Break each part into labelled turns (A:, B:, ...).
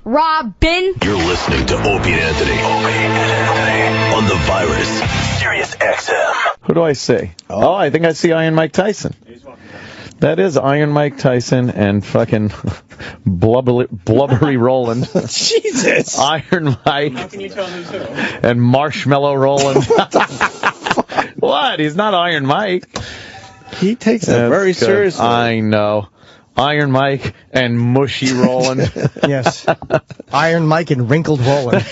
A: Robin.
B: You're listening to Opie and Anthony. On the virus. Sirius XM.
C: Who do I see? Oh, I think I see Iron Mike Tyson. That is Iron Mike Tyson and fucking blubbery Roland.
D: Jesus.
C: Iron Mike.
E: How can you tell who's who?
C: And Marshmallow Roland. What? He's not Iron Mike.
D: He takes it very seriously.
C: I know. Iron Mike and Mushy Roland.
F: Yes. Iron Mike and Wrinkled Roland.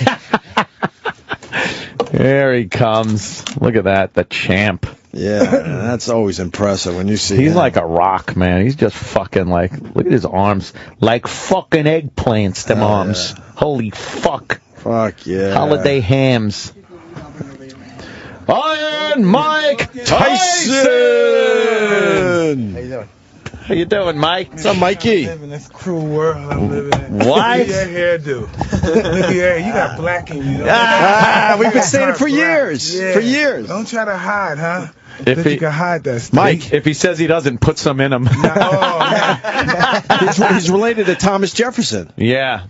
C: There he comes. Look at that, the champ.
D: Yeah, that's always impressive when you see
C: He's
D: him.
C: like a rock, man. He's just fucking like, look at his arms. Like fucking eggplants, them arms.
D: Yeah.
C: Holy fuck.
D: Fuck yeah.
C: Holiday hams. Iron Mike Tyson!
F: How you doing?
C: How you doing, Mike?
D: What's up, Mikey?
E: In this cruel world I'm living in.
C: What?
E: Look at your hairdo. Look at your hair. You got black in you.
D: We've been saying it for years.
E: Yeah.
D: For years.
E: Don't try to hide, huh?
C: If
E: You can hide that stuff.
D: Mike.
C: If he says he doesn't, put some in him.
D: He's related to Thomas Jefferson.
C: Yeah.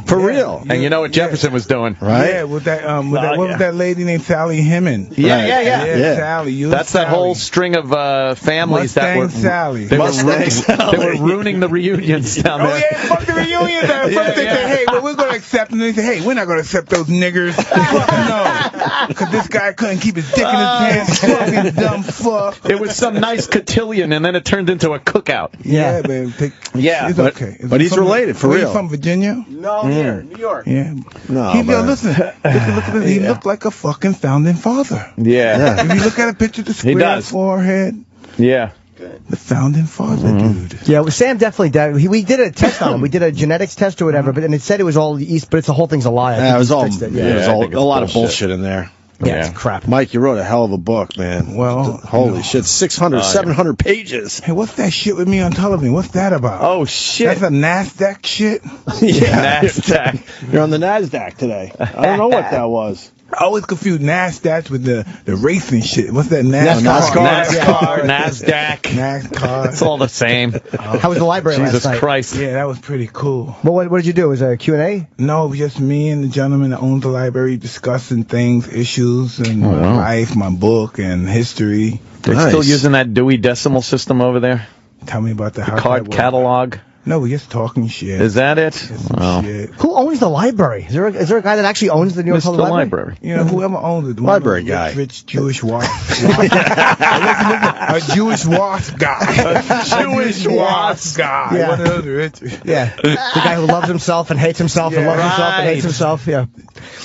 D: For real.
C: And you know what Jefferson was doing,
D: right?
E: Yeah, with that, what was that lady named Sally Hemon?
C: Yeah.
E: Sally.
C: That's that whole string of families
E: Mustang
C: that were
E: Sally.
C: They
D: Sally.
C: were ruining the reunions down there.
E: Oh, yeah, fuck the reunions. First they said, hey, well, we're going to accept them. They said, hey, we're not going to accept those niggers. Fuck no. Because this guy couldn't keep his dick in his pants. Fucking dumb fuck.
C: It was some nice cotillion, and then it turned into a cookout.
E: Yeah, man. It's okay.
D: But he's related, for real.
E: He's from Virginia?
G: No, here, New York.
E: Yeah.
D: No,
E: Listen, look at this. He looked like a fucking founding father.
C: Yeah.
E: If you look at a picture of the square
C: does.
E: forehead,
C: Yeah.
E: the founding father, dude.
F: Yeah, well, Sam definitely did. We did a test on him. We did a genetics test or whatever, but and it said it was all East, but the whole thing's a lie.
D: Yeah, it was all,
F: It.
D: it
F: Yeah.
D: was
C: I
D: all
C: think
D: a
C: it's
D: lot of
C: bullshit.
D: bullshit in there.
F: Yeah, it's crap.
D: Mike, you wrote a hell of a book, man.
E: Well,
D: holy shit, 600, 700 pages.
E: Hey, what's that shit with me on television? What's that about?
C: Oh, shit.
E: That's a NASDAQ shit?
D: Yeah.
C: NASDAQ.
D: You're on the NASDAQ today. I don't know what that was.
E: I always confuse NASDAQ with the racing shit. What's that NASCAR?
C: NASDAQ.
E: NASCAR.
C: It's all the same.
F: How was the library
C: Jesus
F: last night?
C: Christ.
E: Yeah, that was pretty cool.
F: Well, what did you do? Was it a Q&A?
E: No, it was just me and the gentleman that owns the library discussing things, issues, and my life, my book, and history.
C: They're still using that Dewey Decimal System over there?
E: Tell me about the
C: Card catalog?
E: No, we're just talking shit.
C: Is that it?
E: Shit.
F: Who owns the library? Is there a guy that actually owns the New York
C: Mr.
F: Public
C: Library.
E: You know, whoever owns it.
D: Library guy.
E: Rich Jewish wasp. A Jewish wasp guy.
C: Jewish wasp
E: guy.
F: Yeah.
E: One of those rich.
F: Yeah, the guy who loves himself and hates himself and loves himself and hates himself. Yeah.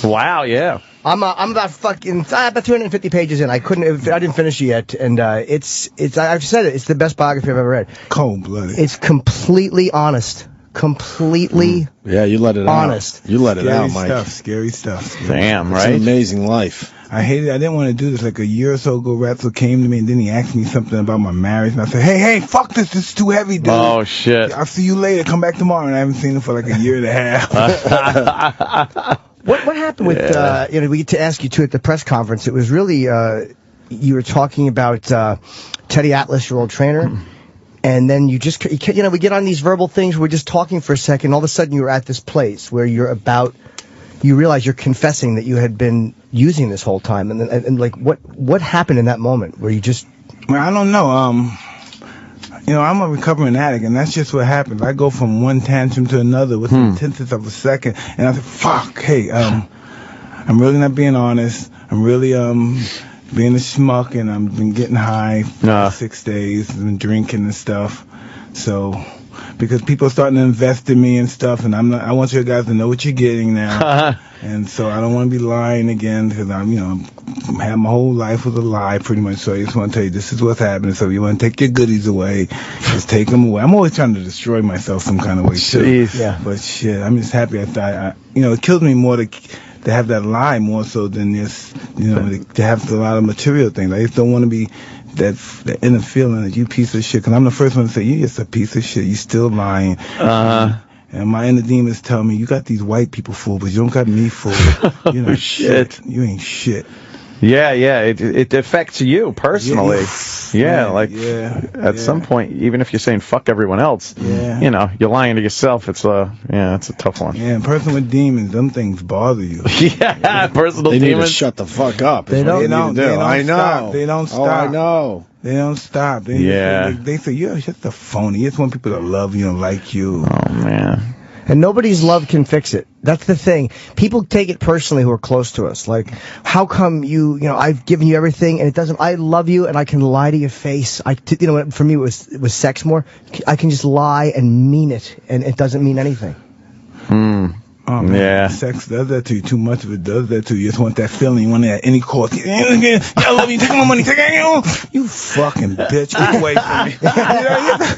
C: Wow, yeah.
F: I'm about 250 pages in. I didn't finish it yet, and I've said it. It's the best biography I've ever read.
E: Cold-blooded.
F: It's completely honest. Completely
D: Yeah, you let it
F: honest.
D: out. You let it out, Mike.
E: Scary stuff.
C: Damn,
D: It's
C: right?
D: an amazing life.
E: I hated it. I didn't want to do this. Like a year or so ago, Ratzel came to me, and then he asked me something about my marriage, and I said, hey, fuck this. This is too heavy, dude.
C: Oh, shit.
E: I'll see you later. Come back tomorrow. And I haven't seen him for like a year and a half.
F: What happened with we get to ask you too at the press conference. It was really you were talking about Teddy Atlas, your old trainer, and then we get on these verbal things. We're just talking for a second. All of a sudden, you're at this place where you realize you're confessing that you had been using this whole time, and like what happened in that moment where you just?
E: Well, I don't know. I'm a recovering addict, and that's just what happens. I go from one tantrum to another within tenths of a second, and I say, fuck, hey, I'm really not being honest. I'm really being a schmuck, and I've been getting high for 6 days and drinking and stuff. So, because people are starting to invest in me and stuff, and I want you guys to know what you're getting now. And so I don't want to be lying again, because I had my whole life was a lie pretty much. So I just want to tell you, this is what's happening. So if you want to take your goodies away, just take them away. I'm always trying to destroy myself some kind of way too.
C: Jeez.
E: Yeah. But shit, I'm just happy it kills me more to have that lie more so than this, to have a lot of material things. I just don't want to be that inner feeling that you piece of shit. Because I'm the first one to say, you just a piece of shit. You still lying. And my inner demons tell me, you got these white people fooled, but you don't got me fooled.
C: Shit.
E: You ain't shit.
C: Yeah, it affects you personally. At some point, even if you're saying fuck everyone else, you know, you're lying to yourself. It's a tough one.
E: Yeah, and person with demons, them things bother you.
C: Personal
D: They
C: demons.
D: need to shut the fuck up.
E: They don't
D: I know.
E: stop. They don't stop.
D: Oh, I know.
E: They don't stop. They say you're just a phony. You just want people to love you and like you.
C: Oh man.
F: And nobody's love can fix it. That's the thing. People take it personally who are close to us. Like, how come you know, I've given you everything and it doesn't, I love you and I can lie to your face. You know, for me it was sex more. I can just lie and mean it and it doesn't mean anything.
E: Oh, man.
C: Yeah.
E: Sex does that to you. Too much of it does that to you. You just want that feeling. You want it at any cost. I love you. Take my money. You fucking bitch. Get away from me.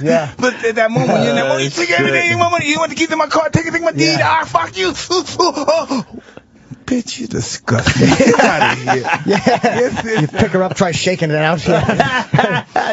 F: Yeah.
E: But at that moment, you're in there. You take everything. My money. You want to keep in my car. Take my deed. Ah, fuck you. Bitch, you disgusting. Get out of here.
F: Yeah. You pick her up, try shaking it out.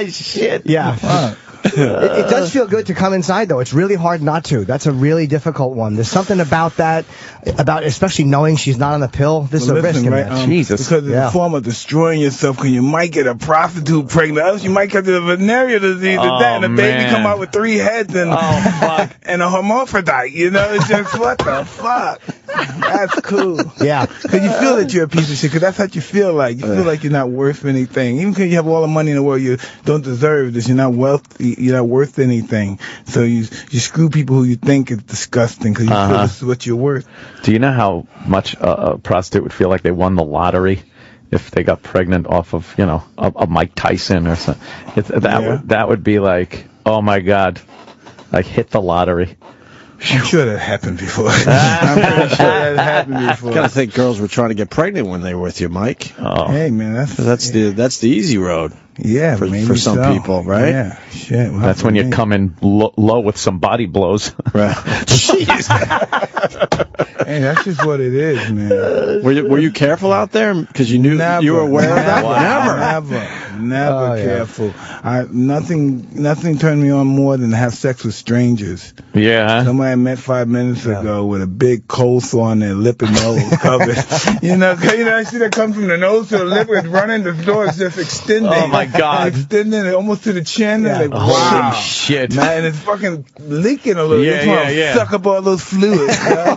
C: Shit.
F: Yeah. It does feel good to come inside, though. It's really hard not to. That's a really difficult one. There's something about that, especially knowing she's not on the pill. This is a risk in that.
C: Jesus.
E: Because it's a form of destroying yourself, because you might get a prostitute pregnant. Else you might get the venereal disease and the baby come out with 3 heads and and a hermaphrodite. You know, it's just, what the fuck? That's cool.
F: Yeah.
E: Because you feel that you're a piece of shit, because that's what you feel like. You feel like you're not worth anything. Even because you have all the money in the world, you don't deserve this. You're not wealthy. You're not worth anything. So you screw people who you think is disgusting, because you feel this is what you're worth.
C: Do you know how much a prostitute would feel like they won the lottery if they got pregnant off of, you know, a Mike Tyson or something? That would be like, oh my God, I hit the lottery.
E: I'm sure that happened before. I'm pretty sure that happened before.
D: I kind of think girls were trying to get pregnant when they were with you, Mike.
C: Oh.
E: Hey man,
D: That's the easy road.
E: Yeah,
D: for some people, right?
E: Yeah, shit. Well,
C: That's when you come in low with some body blows.
D: Right.
E: Jeez. Hey, that's just what it is, man.
D: Were you careful out there? Because you knew you were aware of that.
E: Never careful. Nothing turned me on more than to have sex with strangers.
C: Yeah.
E: Somebody I met 5 minutes ago with a big coleslaw on their lip and nose covered. I see that comes from the nose to the lip. It's running. The door is just extending.
C: Oh my God.
E: Extending it almost to the chin.
F: Yeah.
E: Like, wow.
C: Holy shit.
E: Man, it's fucking leaking a little.
C: Yeah.
E: Suck up all those fluids.
C: God.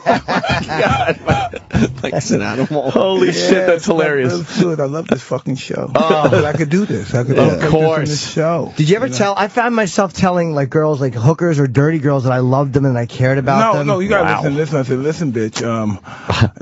D: Like it's an animal.
C: Holy shit, that's hilarious.
E: I love this fucking show. But I could do this. I could
C: Of course.
E: this in this show.
F: Did you ever tell? I found myself telling like girls, like hookers or dirty girls, that I loved them and I cared about them.
E: No, you gotta listen. I said, listen, bitch.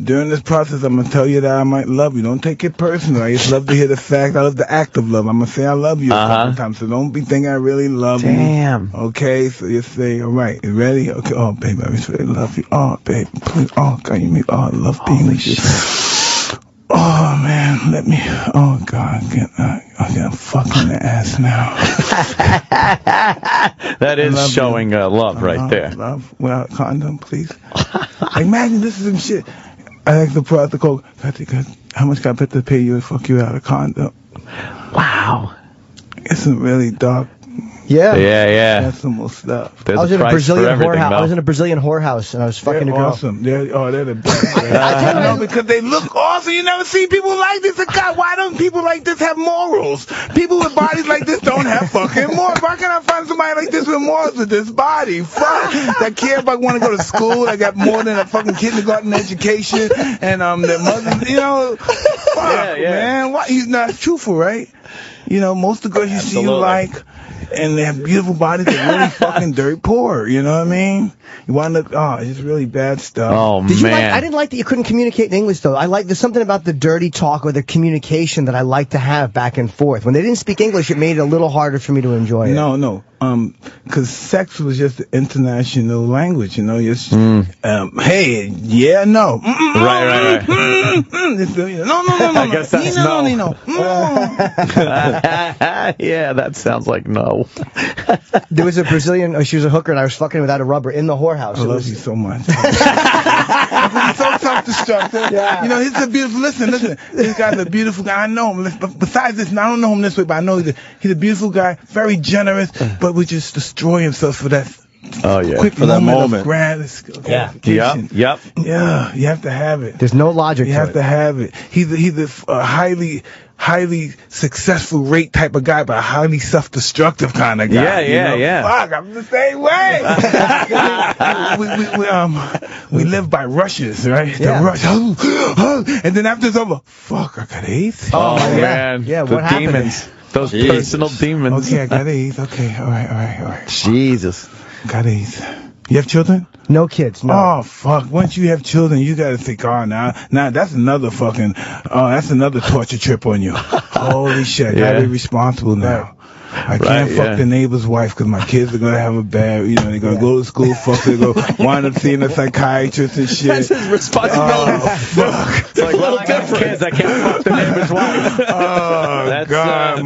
E: During this process, I'm gonna tell you that I might love you. Don't take it personal. I just love to hear the fact. I love the act of love. I'm gonna say I love you a couple times. So don't be thinking I really love you.
F: Damn.
E: Okay, so you say, all right, you ready? Okay. Oh, baby, I really love you. Oh, baby, please. Oh, God, you make. Oh, I love being with you. Oh man, let me. Oh God, I'm fucking the ass now.
C: That is showing love right there.
E: Love without condom, please. Imagine this is some shit. I asked the protocol, how much can I put to pay you to fuck you out of condom?
C: Wow.
E: It's some really dark.
F: Yeah.
E: That's some more stuff.
C: There's
F: I was in a
C: price
F: Brazilian
C: for everything,
F: whorehouse.
C: though.
F: I was in a Brazilian whorehouse and I was fucking a girl.
E: Awesome. They're the best. No, because they look awesome. You never see people like this. God, why don't people like this have morals? People with bodies like this don't have fucking morals. Why can't I find somebody like this with morals with this body? Fuck. That care about want to go to school. That got more than a fucking kindergarten education. And their mother, fuck, man. Why? He's not truthful, right? Most of the girls you see you like, and they have beautiful bodies, they're really fucking dirt poor, you know what I mean? You wind up, it's just really bad stuff.
C: Oh,
F: man. I didn't like that you couldn't communicate in English, though. There's something about the dirty talk or the communication that I like to have back and forth. When they didn't speak English, it made it a little harder for me to enjoy it.
E: No. Because sex was just an international language, Just, hey, yeah, no.
C: Right.
E: No.
C: I guess that's no.
E: No.
C: Yeah, that sounds like no.
F: There was a Brazilian, she was a hooker, and I was fucking without a rubber in the whorehouse.
E: I love you so much. He's so self-destructive.
F: Yeah.
E: He's a beautiful, listen, this guy's a beautiful guy. I know him. Besides this, I don't know him this way, but I know he's a beautiful guy, very generous, but we just destroy himself for that quick
D: for that moment.
E: Of gratification.
C: Yep.
E: Yeah, you have to have it.
F: There's no logic to it.
E: You have to have it. He's a highly successful rate type of guy, but a highly self-destructive kind of guy.
C: Yeah.
E: Fuck, I'm the same way. we live by rushes, right?
F: Yeah.
E: The rush, and then after it's over, fuck, I got AIDS.
C: Oh man,
F: yeah.
C: The
F: What happened?
C: demons, those personal demons.
E: Okay, I got AIDS. Okay, all right.
C: Jesus.
E: Got AIDS. You have children?
F: No kids, no.
E: Oh, fuck. Once you have children, you gotta think, now that's another that's another torture trip on you. Holy shit, I gotta be responsible now. I can't fuck the neighbor's wife because my kids are gonna have a bad, they're gonna go to school, they're gonna wind up seeing a psychiatrist and shit.
C: That's his responsibility.
E: Oh, fuck.
C: It's like, well, I got kids, I can't fuck the neighbor's wife.
E: Oh, God.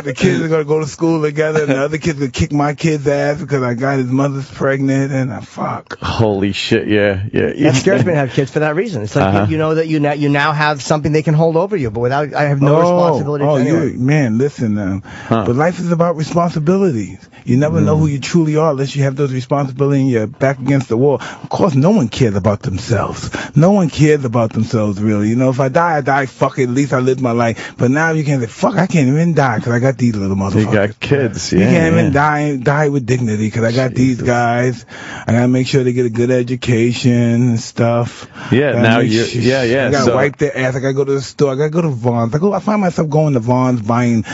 E: The kids are gonna go to school together, and the other kids gonna kick my kid's ass because I got his mother's pregnant, and fuck.
C: Holy shit, yeah.
F: That scares me to have kids for that reason. It's like you know that you now have something they can hold over you, but I have no responsibility to anyone.
E: Man, listen, but life is about responsibilities. You never know who you truly are unless you have those responsibilities and you're back against the wall. Of course, no one cares about themselves. No one cares about themselves, really. If I die, fuck it, at least I lived my life. But now you can't say, fuck, I can't even die because I got these little motherfuckers.
C: You got kids,
E: You can't even die with dignity because I got these guys. I gotta make sure they get a good education and stuff.
C: Yeah, now you
E: I gotta wipe their ass. I gotta go to the store. I gotta go to Vaughn's. I find myself going to Vaughn's buying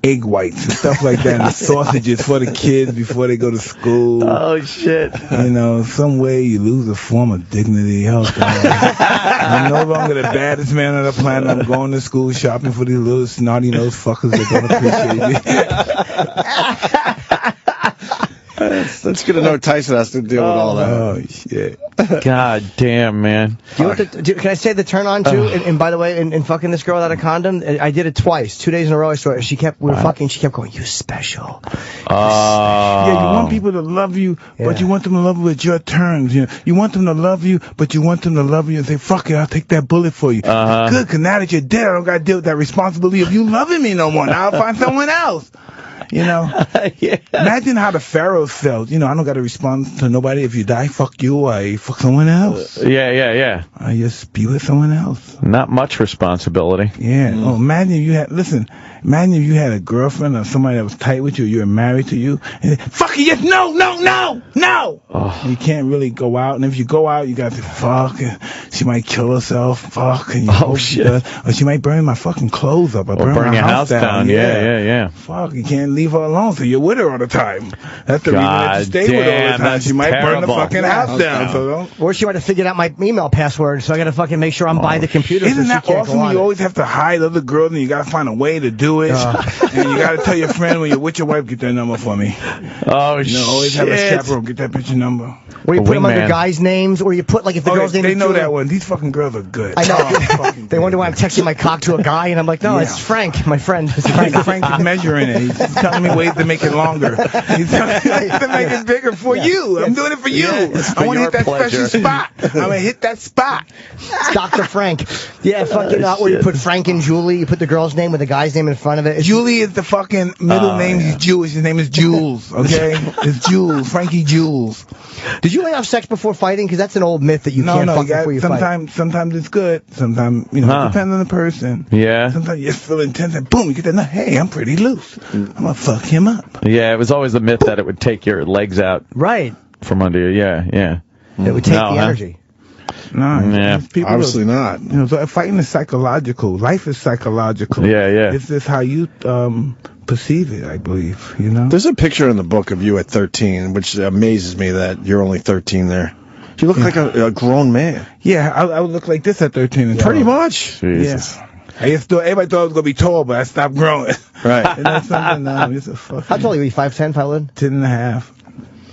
E: egg whites and stuff like that, and the sausages for the kids before they go to school.
C: Oh shit!
E: Some way you lose a form of dignity. Oh God! I'm no longer the baddest man on the planet. I'm going to school shopping for these little snotty nosed fuckers that don't appreciate me.
D: That's good to know Tyson has to deal with all that.
E: Oh shit!
C: God damn, man.
F: Can I say the turn on too? And by the way, in fucking this girl without a condom, I did it twice, 2 days in a row. I swear. We were fucking. She kept going, "You special."
E: Yeah, you want people to love you, but you want them to love you with your terms. You want them to love you, but you want them to love you and say, "Fuck it, I'll take that bullet for you." Good, because now that you're dead, I don't got to deal with that responsibility of you loving me no more. Now I'll find someone else. Imagine how the pharaohs felt. I don't got to respond to nobody. If you die, fuck you. I fuck someone else.
C: Yeah.
E: I just be with someone else.
C: Not much responsibility.
E: Yeah. Oh, imagine if you had a girlfriend or somebody that was tight with you, or you were married to you, and fuck you, yes, no. Oh. You can't really go out, and if you go out, you got to fuck, and she might kill herself, fuck, and you hope she does, or she might burn my fucking clothes up, or burn your house down.
C: Yeah.
E: Fuck, you can't leave her alone, so you're with her all the time. That's the reason that you stay with her all the time. She might burn the fucking house down. So don't.
F: Or she might have figured out my email password, so I gotta fucking make sure I'm by the computer.
E: Isn't that awesome? You
F: it.
E: always have to hide other girls, and you gotta find a way to do it. And you gotta tell your friend when you're with your wife, get their number for me.
C: Oh shit!
E: Always have a chaperone, get that bitch your number.
F: Or you put them under guys' names, or you put if the girl's name is
E: they know
F: Julie.
E: that one. These fucking girls are good.
F: I know. They wonder why I'm texting my cock to a guy, and I'm like, no, it's Frank, my friend.
E: Frank is measuring it. He's telling me ways to make it longer. He's telling me ways to make it bigger for you. I'm doing it for you. I want to hit that special spot. I'm gonna hit that spot.
F: It's Dr. Frank. Yeah, fucking where you put Frank and Julie, you put the girl's name with the guy's name in front of it.
E: Julie is the fucking middle name. He's Jewish. His name is Jules. Okay, it's Jules. Frankie Jules.
F: Did you have sex before fighting? Because that's an old myth that you can't fuck before you fight.
E: Sometimes it's good. Sometimes it depends on the person.
C: Yeah.
E: Sometimes you feel intense and boom, you get that. Hey, I'm pretty loose. I'm gonna fuck him up.
C: Yeah, it was always the myth that it would take your legs out.
F: Right.
C: From under you. Yeah.
F: It would take the energy.
E: No,
D: obviously not.
E: So fighting is psychological. Life is psychological.
C: Yeah.
E: It's just how you perceive it, I believe.
D: There's a picture in the book of you at 13, which amazes me that you're only 13 there. You look like a grown man.
E: Yeah, I would look like this at 13.
D: Pretty much.
C: Jesus.
E: Yeah. Everybody thought I was gonna be tall, but I stopped growing.
D: Right.
E: And that's something now. It's a fucking.
F: How tall are you? 5'10", 5'11"?
E: 10.5.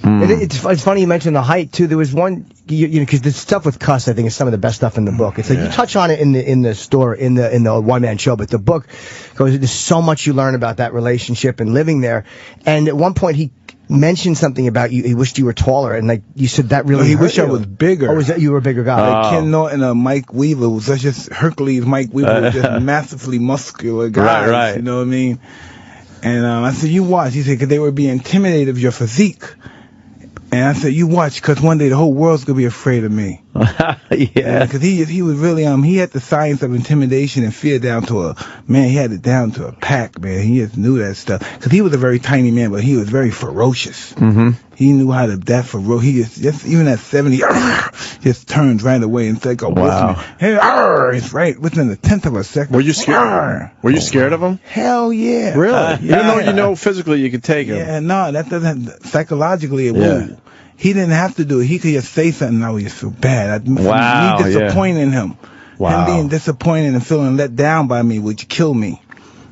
F: It's funny you mentioned the height too. There was one, because the stuff with Cuss, I think, is some of the best stuff in the book. It's like you touch on it in the store, in the one man show, but the book goes. There's so much you learn about that relationship and living there. And at one point he mentioned something about you. He wished you were taller, and like you said, that really.
E: He wished I was bigger.
F: Oh, was that you were a bigger guy?
E: Like Ken Norton or Mike Weaver was just Hercules. Mike Weaver was just massively muscular guys.
C: Right.
E: You know what I mean? And I said, you watch. He said, because they would be intimidated of your physique. And I said, you watch, because one day the whole world's going to be afraid of me.
C: Yeah.
E: Because he was really, he had the science of intimidation and fear down to he had it down to a pack, man. He just knew that stuff. Because he was a very tiny man, but he was very ferocious.
C: Mm-hmm.
E: He knew how to, he just even at 70, just turns right away and like a wolfman. Hey, it's right within the 10th of a second.
D: Were you scared? Were you scared of him?
E: Hell yeah.
D: Really? Even though physically you could take him.
E: Yeah, no, that doesn't, psychologically it
D: Yeah.
E: won't. He didn't have to do it. He could just say something and I would just feel bad. Me disappointing him.
C: Wow.
E: Him being disappointed and feeling let down by me would kill me.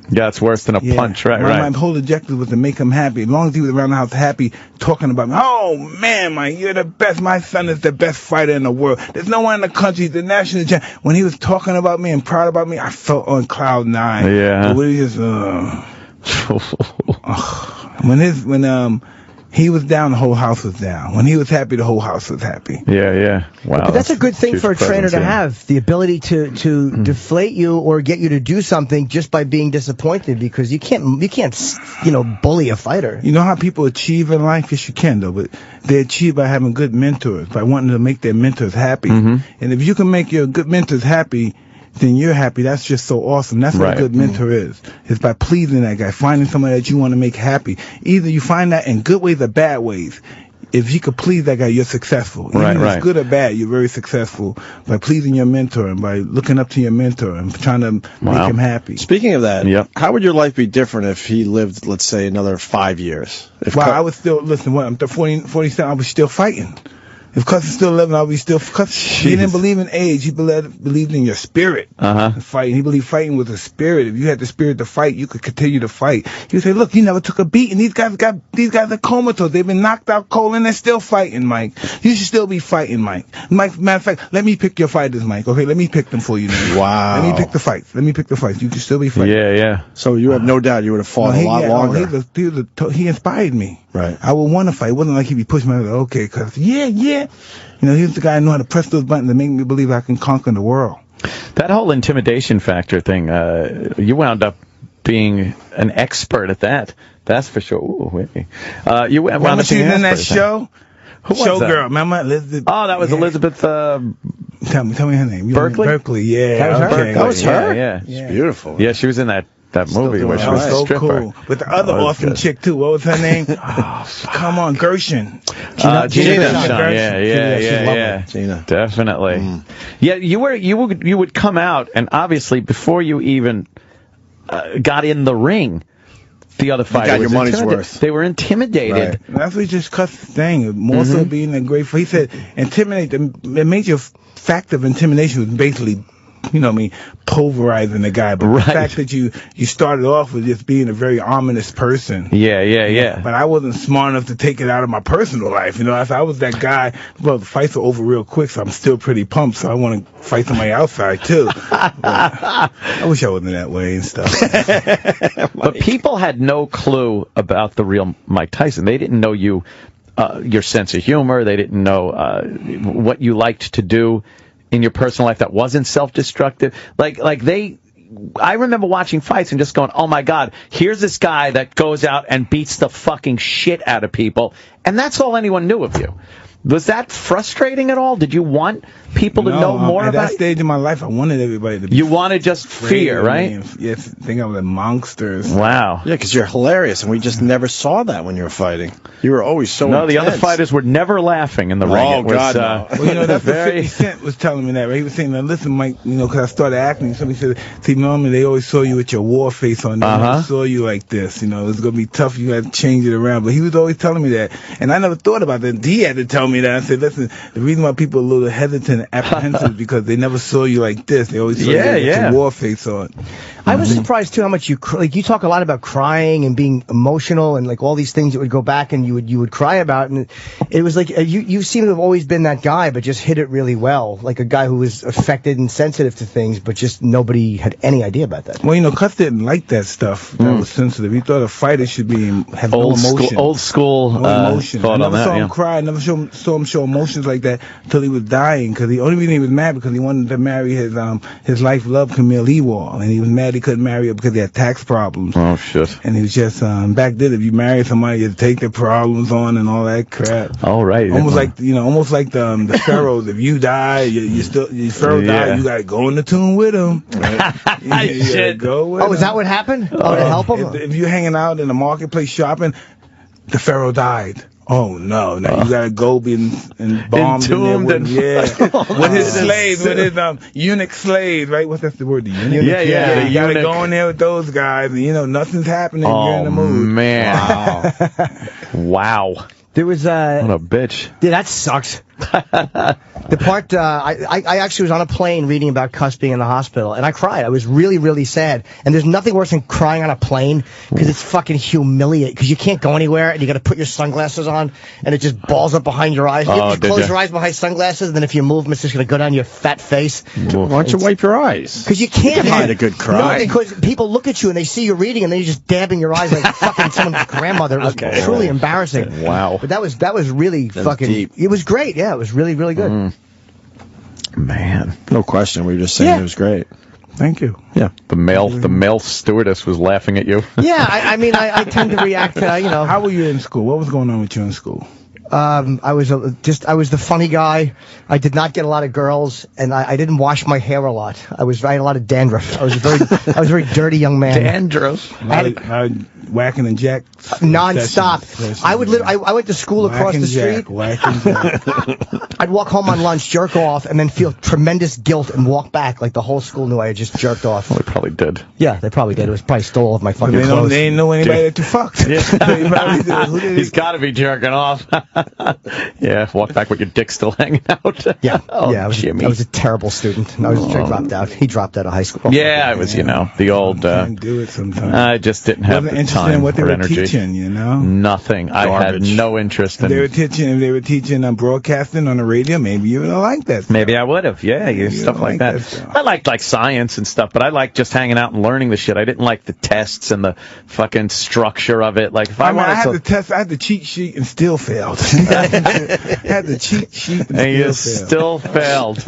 C: Yeah, it's worse than a punch, right?
E: My whole objective was to make him happy. As long as he was around the house happy, talking about me. Oh, man, Mike, you're the best. My son is the best fighter in the world. There's no one in the country. He's the national champ. When he was talking about me and proud about me, I felt on cloud 9.
C: Yeah.
E: But when he just, when he was down, the whole house was down. When he was happy, the whole house was happy.
C: Yeah. Wow.
F: But that's a good thing
C: huge
F: for a trainer
C: presence,
F: to
C: yeah.
F: have, the ability to deflate you or get you to do something just by being disappointed, because you can't bully a fighter.
E: You know how people achieve in life? Yes, you can, though, but they achieve by having good mentors, by wanting to make their mentors happy. And if you can make your good mentors happy, then you're happy. That's just so awesome. That's what a good mentor is. It's by pleasing that guy, finding somebody that you want to make happy. Either you find that in good ways or bad ways. If you could please that guy, you're successful. Even if it's good or bad, you're very successful by pleasing your mentor and by looking up to your mentor and trying to make him happy.
D: Speaking of that, how would your life be different if he lived, let's say, another 5 years?
E: I was still, listen, I'm 47, I was still fighting. If Cuss is still living, I'll be still. Cuss, he didn't believe in age. He believed in your spirit. Fighting. He believed fighting was a spirit. If you had the spirit to fight, you could continue to fight. He would say, "Look, you never took a beat, and these guys are comatose. They've been knocked out cold, and they're still fighting, Mike. You should still be fighting, Mike. Matter of fact, let me pick your fighters, Mike. Okay, let me pick them for you now.
D: Wow.
E: Let me pick the fights. You can still be fighting.
C: Yeah.
D: So you have no doubt you would have fought a lot longer.
E: He inspired me.
D: Right.
E: I would want to fight. It wasn't like he'd be pushing me. I was like, okay, Cuz, yeah. You know, he was the guy who knew how to press those buttons to make me believe I can conquer the world.
C: That whole intimidation factor thing, you wound up being an expert at that. That's for sure. Ooh, wait. You wound up being
E: in that show?
C: Who was
E: Showgirl,
C: that?
E: remember Elizabeth?
C: Oh, that was Elizabeth.
E: Tell me her name.
C: Berkeley?
E: Berkeley, yeah.
C: That was her.
E: Okay.
C: That was her. Yeah.
D: It's beautiful.
C: Yeah, she was in that movie where she was a
E: so
C: stripper.
E: Cool. With the other awesome chick too. What was her name? Come on, Gershon.
C: Gina.
E: Gershon.
C: Yeah.
D: Gina.
C: Definitely. Yeah, you would come out, and obviously before you even got in the ring, the other fighter
D: got your money's worth.
C: They were intimidated.
E: Right. That's what just Cuss thing. More so being a great. He said, intimidate. The major fact of intimidation was basically, pulverizing the guy. But the fact that you started off with just being a very ominous person.
C: Yeah.
E: But I wasn't smart enough to take it out of my personal life. I was that guy. Well, the fights are over real quick, so I'm still pretty pumped. So I want to fight somebody outside too. I wish I wasn't that way and stuff.
C: But people had no clue about the real Mike Tyson. They didn't know you, your sense of humor. They didn't know what you liked to do in your personal life that wasn't self-destructive. I remember watching fights and just going, oh my God, here's this guy that goes out and beats the fucking shit out of people. And that's all anyone knew of you. Was that frustrating at all? Did you want people to know more about
E: you? At that stage in my life, I wanted everybody to be
C: You wanted just fear, right?
E: Yes, think I was a monster.
C: Wow.
D: Yeah, because you're hilarious, and we just never saw that when you were fighting. You were always so intense.
C: The other fighters were never laughing in the ring.
D: Oh, God, no.
E: Well, that's what 50 Cent was telling me that, right? He was saying, now, listen, Mike, because I started acting. Somebody said, see, normally they always saw you with your war face on. They never saw you like this. It's going to be tough. You had to change it around. But he was always telling me that. And I never thought about that. He had to tell me that. I said, listen, the reason why people are a little hesitant and apprehensive is because they never saw you like this. They always saw you with your war face on.
F: I was surprised too how much you talk a lot about crying and being emotional and all these things that would go back and you would cry about, and it was like you seem to have always been that guy, but just hit it really well, like a guy who was affected and sensitive to things, but just nobody had any idea about that.
E: Well, Cuss didn't like that stuff that was sensitive. He thought a fighter should have no emotion.
C: Old school
E: no emotion. I never saw him
C: yeah.
E: cry. I never saw saw him show emotions like that till he was dying. Because the only reason he was mad because he wanted to marry his life love, Camille Ewald, and he was mad he couldn't marry her because he had tax problems.
C: Oh shit!
E: And he was just back then, if you marry somebody, you take their problems on and all that crap.
C: Oh right.
E: Almost like the pharaohs. If you die, you pharaoh die, you gotta go in the tomb with him. Right?
C: Shit.
E: Go with him.
F: Is that what happened? To help him?
E: If you're hanging out in the marketplace shopping, the pharaoh died. Oh no! Now you gotta go be embalmed
C: Entombed
E: in there with his slaves, with his eunuch slaves, right? What's that the word? The eunuch?
C: Yeah.
E: You gotta go in there with those guys, and nothing's happening. You're in the mood.
C: Man. Wow.
F: There was
C: What a bitch.
F: Yeah, that sucks. The part I actually was on a plane reading about Cuss being in the hospital, and I cried. I was really, really sad. And there's nothing worse than crying on a plane because it's fucking humiliating. Because you can't go anywhere, and you got to put your sunglasses on, and it just balls up behind your eyes. You just close your eyes behind sunglasses, and then if you move, it's just going to go down your fat face.
D: Why don't you wipe your eyes?
F: Because you can't
D: hide a good cry.
F: No, because people look at you and they see you reading, and then you're just dabbing your eyes like fucking someone's grandmother. It was truly embarrassing.
C: Wow.
F: But that was really fucking
D: deep.
F: It was great. Yeah, it was really, really good.
C: Man.
D: No question. We were just saying it was great.
E: Thank you.
C: Yeah. The male stewardess was laughing at you.
F: Yeah, I mean, I tend to react.
E: How were you in school? What was going on with you in school?
F: I was the funny guy. I did not get a lot of girls, and I didn't wash my hair a lot. I had a lot of dandruff. I was a very dirty young man.
C: Dandruff.
E: Whacking and jack
F: non-stop. I went to school across the street. I'd walk home on lunch, jerk off, and then feel tremendous guilt and walk back like the whole school knew I had just jerked off.
C: Well, they probably did.
F: Yeah, they probably did. It was probably stole all of my fucking clothes.
E: They didn't know anybody that you fucked.
C: He's got to be jerking off. Yeah, walk back with your dick still hanging out.
F: Yeah,
C: I
F: was a terrible student. I dropped out. He dropped out of high school.
C: Yeah, I was, the old.
E: Can't do it sometimes.
C: I just didn't have the time
E: in what they
C: or
E: were
C: energy.
E: teaching,
C: Nothing.
D: Garbage.
C: I had no interest in.
E: If they were teaching broadcasting on the radio, maybe you would have liked that stuff.
C: Maybe I would have. Yeah, stuff like that. I liked science and stuff, but I liked just hanging out and learning the shit. I didn't like the tests and the fucking structure of it. Like if I
E: had the test, I had the cheat sheet and still failed. Had the cheat sheet and
C: still failed.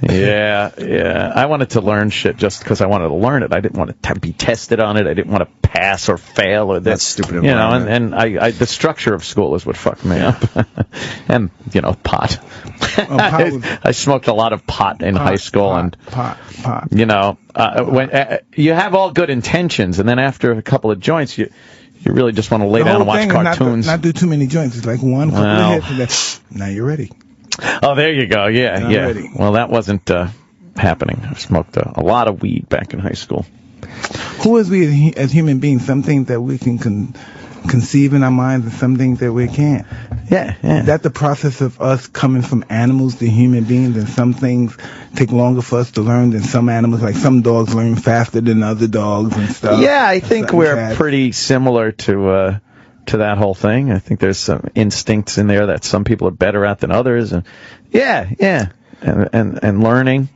C: Yeah. I wanted to learn shit just because I wanted to learn it. I didn't want to be tested on it. I didn't want to pass or fail or
D: That's stupid.
C: And the structure of school is what fucked me up. And pot. I smoked a lot of pot in high school, and
E: pot.
C: when you have all good intentions, and then after a couple of joints, you really just want to lay down and watch cartoons.
E: Not do too many joints. It's like one couple of hits, and now you're ready.
C: Oh, there you go. Yeah.
E: Ready.
C: Well, that wasn't happening. I smoked a lot of weed back in high school.
E: Who is we as human beings? Some things that we can conceive in our minds, and some things that we can't.
C: Yeah.
E: That's the process of us coming from animals to human beings, and some things take longer for us to learn than some animals. Like some dogs learn faster than other dogs and stuff.
C: Yeah, I think we're pretty similar to that whole thing. I think there's some instincts in there that some people are better at than others, and and learning,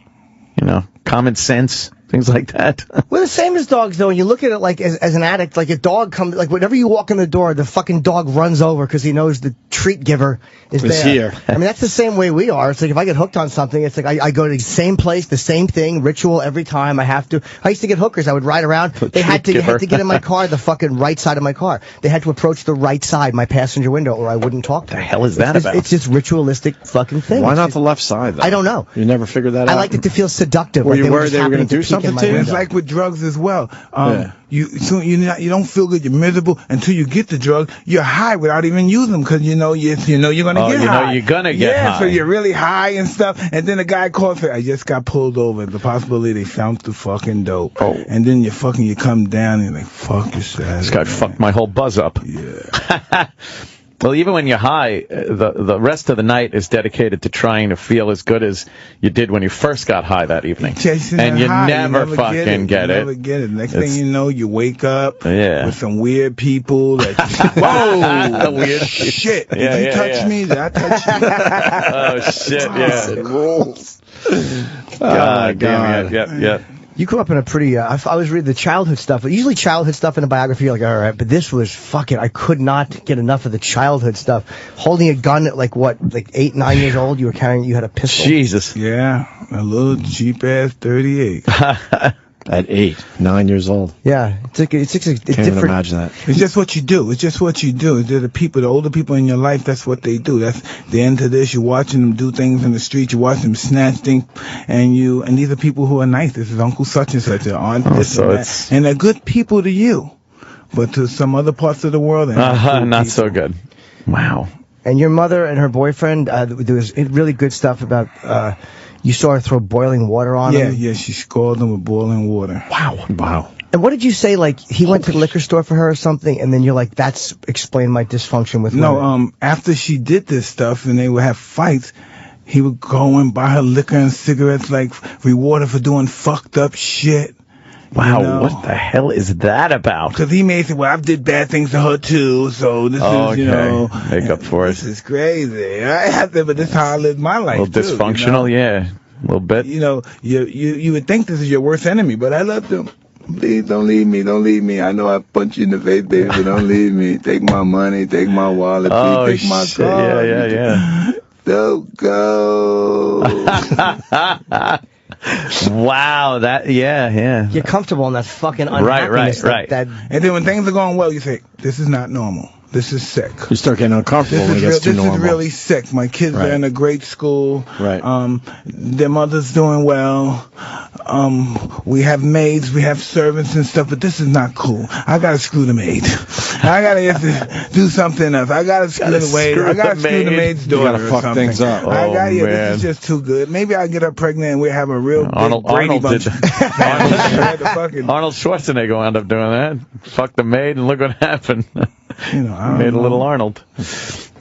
C: common sense. Things like that.
F: Well, the same as dogs, though. When you look at it like as an addict, like a dog comes, like whenever you walk in the door, the fucking dog runs over because he knows the treat giver is there.
D: Here.
F: I mean, that's the same way we are. It's like if I get hooked on something, it's like I go to the same place, the same thing, ritual every time. I used to get hookers. I would ride around. You had to get in my car, the fucking right side of my car. They had to approach the right side, my passenger window, or I wouldn't talk to them.
C: The hell is that about?
F: It's just ritualistic fucking thing.
D: Why not the left side, though?
F: I don't know.
D: You never figured that out?
F: I liked it to feel seductive.
D: Were
F: like
D: you worried they were going to do
F: peek in
D: something
F: my
D: to you?
F: window.
E: It's like with drugs as well. You don't feel good. You're miserable until you get the drug. You're high without even using them because you're gonna get high.
C: You're gonna get high.
E: So you're really high and stuff. And then the guy calls and I just got pulled over. The possibility they found the fucking dope.
C: Oh.
E: And then you come down and you're like, fuck your sad.
C: This guy fucked my whole buzz up.
E: Yeah.
C: Well, even when you're high, the rest of the night is dedicated to trying to feel as good as you did when you first got high that evening.
E: And
C: you never fucking get it.
E: You never get it. Next thing you know, you wake up with some weird people.
C: Whoa! Weird
E: shit. Did you touch me? Did I touch you?
C: Oh, shit, yeah.
D: It rolls.
C: God damn it. Yep.
F: You grew up in a pretty, I was reading the childhood stuff. Usually childhood stuff in a biography, you're like, all right, but this was fucking, I could not get enough of the childhood stuff. Holding a gun at like 8, 9 years old, you had a pistol.
C: Jesus.
E: Yeah, a little cheap-ass 38.
D: At 8, 9 years old.
F: Yeah, it's
D: Can't even imagine that.
E: It's just what you do. It's just what you do. They're the older people in your life, that's what they do. That's the end to this. You're watching them do things in the street. You're watching them snatch things. And these are people who are nice. This is Uncle such and such, aunt this and that. And they're good people to you. But to some other parts of the world, they're
C: not so good. Wow.
F: And your mother and her boyfriend, there was really good stuff about... you saw her throw boiling water on him?
E: Yeah, she scalded him with boiling water.
D: Wow.
F: And what did you say, like, he went to the liquor store for her or something, and then you're like, that's explained my dysfunction with women?
E: No, after she did this stuff and they would have fights, he would go and buy her liquor and cigarettes, like, reward her for doing fucked up shit.
C: Wow,
E: you know?
C: What the hell is that about?
E: Because he may say, well, I've did bad things to her too, so this is,
C: make up for it.
E: This is crazy. I have to, but this is how I live my life.
C: A little dysfunctional, yeah. A little bit.
E: You would think this is your worst enemy, but I love them. Please don't leave me. Don't leave me. I know I punch you in the face, baby, but don't leave me. Take my money. Take my wallet. Please take my car.
C: Yeah.
E: Don't go.
C: Wow, yeah.
F: You're comfortable in that fucking unhappiness.
C: Right.
E: And then when things are going well, you say, this is not normal. This is sick.
D: You start getting uncomfortable when it gets too normal.
E: This is really sick. My kids are in a great school.
D: Right.
E: Their mother's doing well. We have maids, we have servants and stuff, but this is not cool. I gotta screw the maid. I gotta do something else. I gotta screw the maid. I gotta screw the maid's daughter.
D: You gotta fuck things up.
E: This is just too good. Maybe I get her pregnant and we have a real big Brady bunch.
C: Arnold Schwarzenegger wound up doing that. Fuck the maid and look what happened. Made a little Arnold.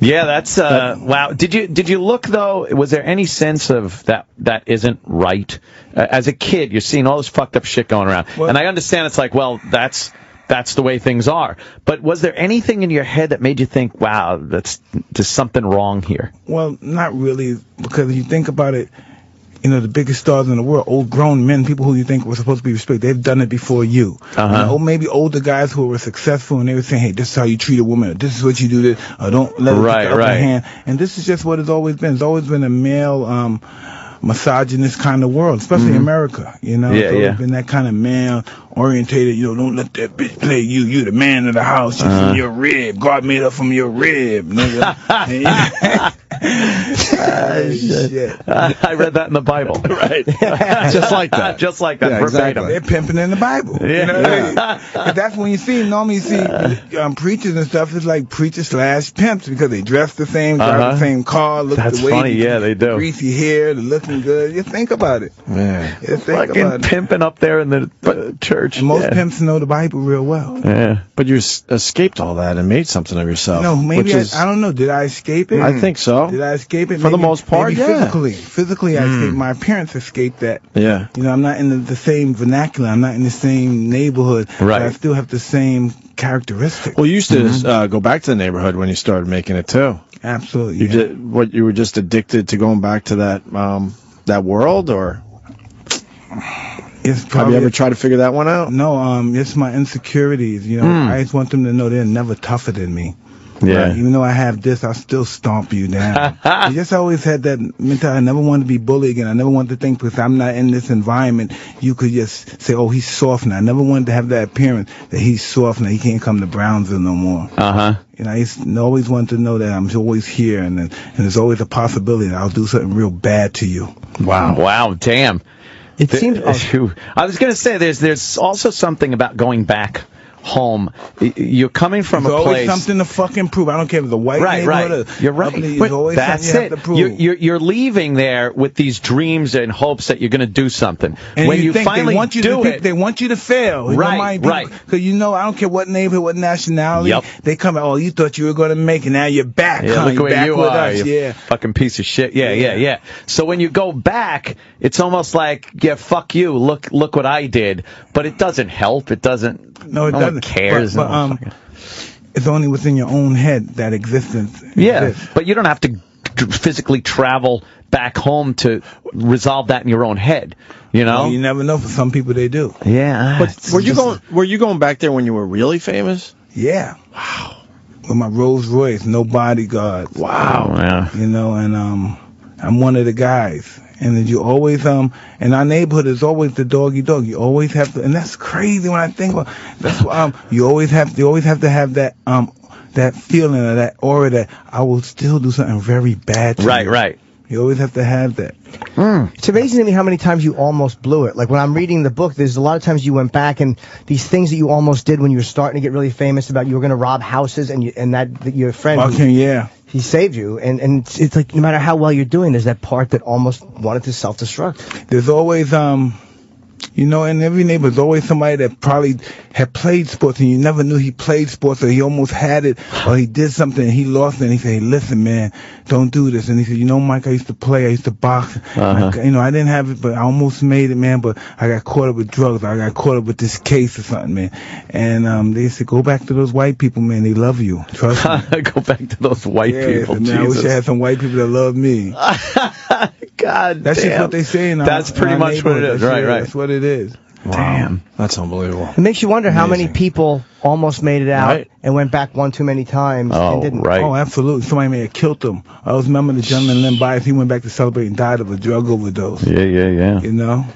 C: Yeah, that's wow. Did you look though? Was there any sense of that isn't right? As a kid, you're seeing all this fucked up shit going around, and I understand it's like, well, that's the way things are. But was there anything in your head that made you think, wow, there's something wrong here?
E: Well, not really, because if you think about it. The biggest stars in the world, old grown men, people who you think were supposed to be respected, they've done it before you. Maybe older guys who were successful and they were saying, hey, this is how you treat a woman, or this is what you do, or don't let her get the upper hand. And this is just what it's always been. It's always been a male, misogynist kind of world, especially America, It's always been that kind of male-orientated, don't let that bitch play you. You the man of the house. She's from your rib. God made her from your rib, nigga. Shit.
C: I read that in the Bible. Right.
D: Just like that.
C: Just like that.
D: Yeah,
C: verbatim.
E: They're pimping in the Bible. But that's when normally you see preachers and stuff, it's like preachers / pimps because they dress the same, drive the same car, look
C: that's
E: the way.
C: Funny, they do.
E: Greasy hair, they're looking good. You think about it.
D: Man.
E: You think about it.
C: Pimping up there in the church.
E: And most pimps know the Bible real well.
C: Yeah.
D: But you escaped all that and made something of yourself.
E: No, maybe I don't know. Did I escape it?
D: I think so.
E: Did I escape it?
D: For the most part,
E: Physically, I escaped. My parents escaped that.
D: Yeah.
E: I'm not in the same vernacular. I'm not in the same neighborhood.
C: Right.
E: But I still have the same characteristics.
D: Well, you used to go back to the neighborhood when you started making it too.
E: Absolutely.
D: You were just addicted to going back to that world, or have you ever tried to figure that one out?
E: No, it's my insecurities. I just want them to know they're never tougher than me.
C: Yeah.
E: Right? Even though I have this, I'll still stomp you down. I just always had that mentality. I never wanted to be bullied again. I never wanted to think because I'm not in this environment, you could just say, oh, he's soft now. I never wanted to have that appearance that he's soft now. He can't come to Brownsville no more. I always wanted to know that I'm always here, and there's always a possibility that I'll do something real bad to you.
C: Wow, damn.
F: It seems.
C: I was going to say, there's also something about going back home. You're coming from
E: there's
C: a place.
E: Always something to fucking prove. I don't care if it's a white neighborhood.
C: You're right. That's it. You're leaving there with these dreams and hopes that you're going to do something.
E: And
C: when you finally
E: they want you they want you to fail.
C: Right.
E: Because I don't care what neighborhood, what nationality. Yep. They come out. Oh, you thought you were going to make it. Now you're back.
C: Yeah, look where you are.
E: Us.
C: You fucking piece of shit. Yeah. So when you go back, it's almost like, fuck you. Look what I did. But it doesn't help. It doesn't.
E: No, it doesn't.
C: Cares.
E: But it's only within your own head that existence.
C: Yeah, but you don't have to physically travel back home to resolve that in your own head. You know,
E: Well, you never know. For some people, they do.
C: yeah.
D: But were you going back there when you were really famous?
E: Yeah. Wow. With my Rolls Royce, no bodyguards.
C: Wow. Yeah.
E: You know, and I'm one of the guys. And then you always in our neighborhood is always the doggy dog. You always have to, and that's crazy when I think about. That's why you always have to have that that feeling or that aura that I will still do something very bad to you.
C: Right.
E: You always have to have that.
F: It's amazing to me how many times you almost blew it. Like when I'm reading the book, there's a lot of times you went back and these things that you almost did when you were starting to get really famous about you were going to rob houses and that your friend.
E: Okay, yeah.
F: He saved you, and it's like no matter how well you're doing, there's that part that almost wanted to self-destruct.
E: There's always you know, in every neighborhood, there's always somebody that probably had played sports and you never knew he played sports, or he almost had it, or he did something and he lost it, and he said, hey, listen, man, don't do this. And he said, you know, Mike, I used to play, I used to box. You know, I didn't have it, but I almost made it, man, but I got caught up with drugs. I got caught up with this case or something, man. And they said, go back to those white people, man. They love you. Trust me.
C: Go back to those white people.
E: Man, I wish I had some white people that love me.
C: God
E: That's
C: damn.
E: just what they say in our
C: That's pretty
E: in our
C: much what it is.
E: neighborhood.
C: Right.
E: That's what it is.
C: Damn.
D: That's unbelievable.
F: It makes you wonder how many people almost made it out
D: Right.
F: and went back one too many times
C: Oh,
F: and didn't.
C: right.
E: Oh, absolutely. Somebody may have killed him. I always remember the gentleman Len Bias. He went back to celebrate and died of a drug overdose.
C: Yeah.
E: You know?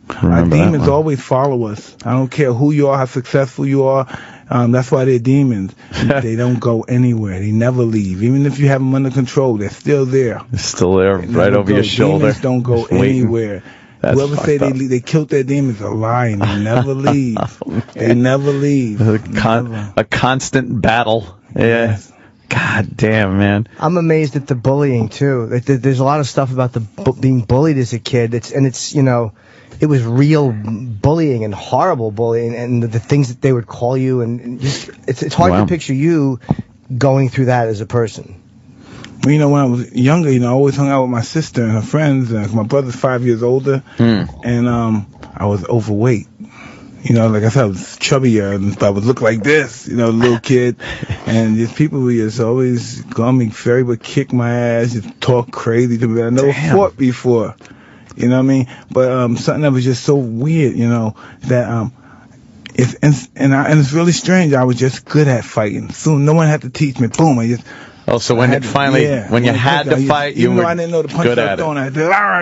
E: Our
C: Remember that
E: demons
C: one.
E: always follow us. I don't care who you are, how successful you are. That's why they're demons. They don't go anywhere. They never leave. Even if you have them under control, they're still there.
C: It's still there,
E: They
C: right
E: never
C: over
E: go.
C: your shoulder.
E: Demons don't go
C: Just waiting.
E: anywhere.
C: That's
E: Whoever say
C: fucked up.
E: they killed their demons are lying. They never leave. They never leave. Never.
C: A constant battle. Yeah.
E: Yes.
C: God damn, man.
F: I'm amazed at the bullying too. There's a lot of stuff about being bullied as a kid. It's you know, it was real bullying and horrible bullying, and the things that they would call you, and just it's hard
C: Wow.
F: to picture you going through that as a person.
E: Well, you know, when I was younger, you know, I always hung out with my sister and her friends. My brother's 5 years older, and I was overweight. You know, like I said, I was chubbier, and I would look like this, you know, little kid. And just people would just always call me fairy, would kick my ass, just talk crazy to me. I never fought before. You know what I mean? But something that was just so weird, you know, that it's really strange. I was just good at fighting. Soon, no one had to teach me. Boom, I just.
C: Oh, so when it finally, when you had to fight, you
E: even
C: were
E: though I didn't know the punch
C: good
E: I was
C: at
E: throwing,
C: it.
E: I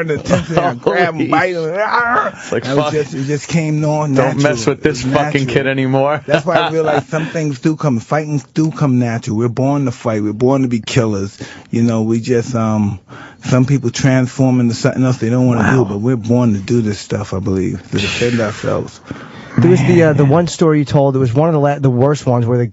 E: did, the intensity, I grab him, bite him,
C: It's like, fuck.
E: it just came on natural.
C: Don't mess with this
E: It's
C: fucking
E: natural.
C: kid anymore.
E: That's why I realized some things do come, fighting do come natural. We're born to fight. We're born to be killers. You know, we just, some people transform into something else they don't want to do, but we're born to do this stuff, I believe, to defend ourselves.
F: There was the one story you told. It was one of the worst ones where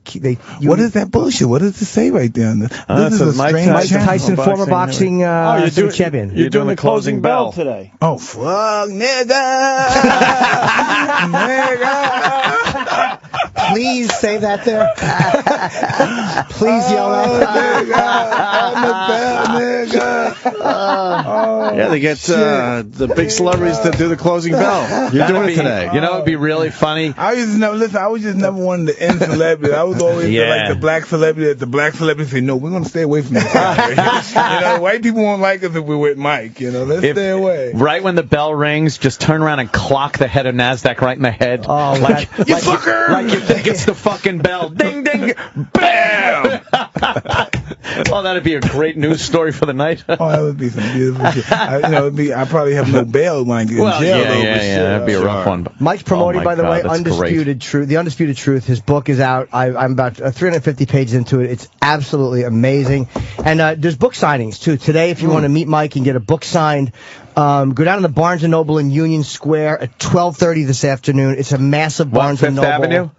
E: What is that bullshit? What does it say right there? This is a
C: Mike
E: strange
F: Mike
E: channel.
F: Tyson, former boxing champion.
D: You're doing the closing bell today.
E: Oh, fuck, nigga! Nigga!
F: Please say that there. Please yell that.
D: Yeah, they get the big celebrities to do the closing bell. You're doing it today.
C: You know, it'd be really funny.
E: I was just never one of the end celebrities. I was always like the black celebrity. The black celebrity say, no, we're going to stay away from this guy. You know, white people won't like us if we're with Mike. You know, let's stay away.
C: Right when the bell rings, just turn around and clock the head of NASDAQ right in the head.
F: Oh,
C: like,
E: You fucker!
C: Like you think it's the fucking bell. Ding, ding, bam! Oh, that'd be a great news story for the night.
E: Oh, that would be some beautiful shit. I probably have no bail when I get in jail.
C: That'd be a rough one.
F: Mike's promoting, by the way,
C: that's
F: Undisputed Truth. The Undisputed Truth. His book is out. I'm about 350 pages into it. It's absolutely amazing. And there's book signings, too. Today, if you want to meet Mike and get a book signed, go down to the Barnes & Noble in Union Square at 12:30 this afternoon. It's a massive Barnes & Noble.
C: Fifth Avenue?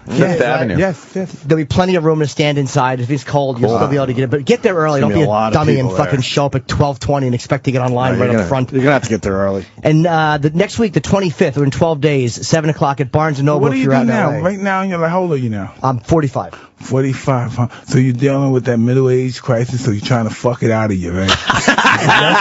C: Fifth Avenue.
E: Yes.
F: There'll be plenty of room to stand inside. If it's cold, you'll still be able to get it. But get there early. Don't be a dummy and fucking show up at 12:20 and expect to get online right up front.
D: You're going to have to get there early.
F: And the next week, the 25th, or in 12 days, 7 o'clock at Barnes & Noble.
E: What do
F: if
E: you
F: you're
E: do
F: out in
E: now?
F: LA.
E: Right now, you're like, how old are you now?
F: I'm 45.
E: 45, huh? So you're dealing with that middle-age crisis, so you're trying to fuck it out of you, right? That's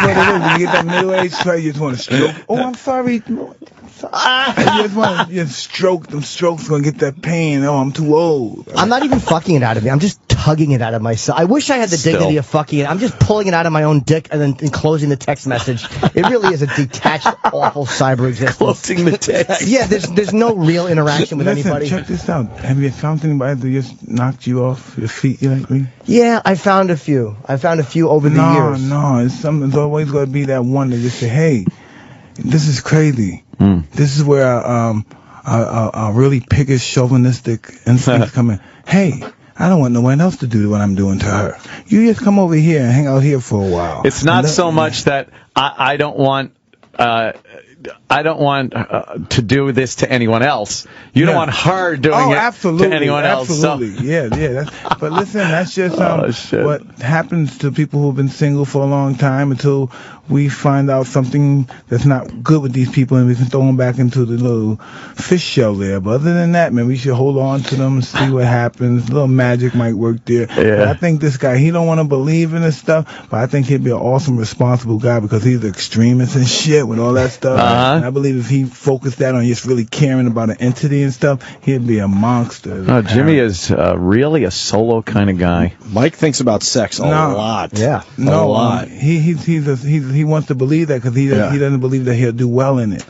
E: what it is. When you get that middle-age crisis, you just want to stroke. Oh, I'm sorry. You just want to stroke. Them strokes going to get that pain. Oh, I'm too old.
F: I'm not even fucking it out of me. I'm just tugging it out of myself. I wish I had the dignity of fucking it. I'm just pulling it out of my own dick and then enclosing the text message. It really is a detached, awful cyber existence.
C: Closing the text.
F: Yeah, there's no real interaction with anybody.
E: Check this out. Have you found anybody that just knocked you off your feet like me?
F: Yeah, I found a few. Over the years.
E: No, it's always going to be that one that just say, hey, this is crazy. This is where a really piggish, chauvinistic instincts come in. Hey, I don't want no one else to do what I'm doing to her. You just come over here and hang out here for a while.
C: It's not so much that I don't want to do this to anyone else. You don't want her doing it to anyone else.
E: Absolutely. Yeah. But listen, that's just what happens to people who've been single for a long time until we find out something that's not good with these people and we can throw them back into the little fish shell there. But other than that, man, we should hold on to them and see what happens. A little magic might work there. Yeah. But I think this guy, he don't want to believe in this stuff, but I think he'd be an awesome, responsible guy because he's an extremist and shit with all that stuff. And I believe if he focused that on just really caring about an entity and stuff, he'd be a monster.
C: Jimmy is really a solo kind of guy.
D: Mike thinks about sex a lot.
F: Yeah.
D: A lot.
E: He wants to believe that because he doesn't believe that he'll do well in it.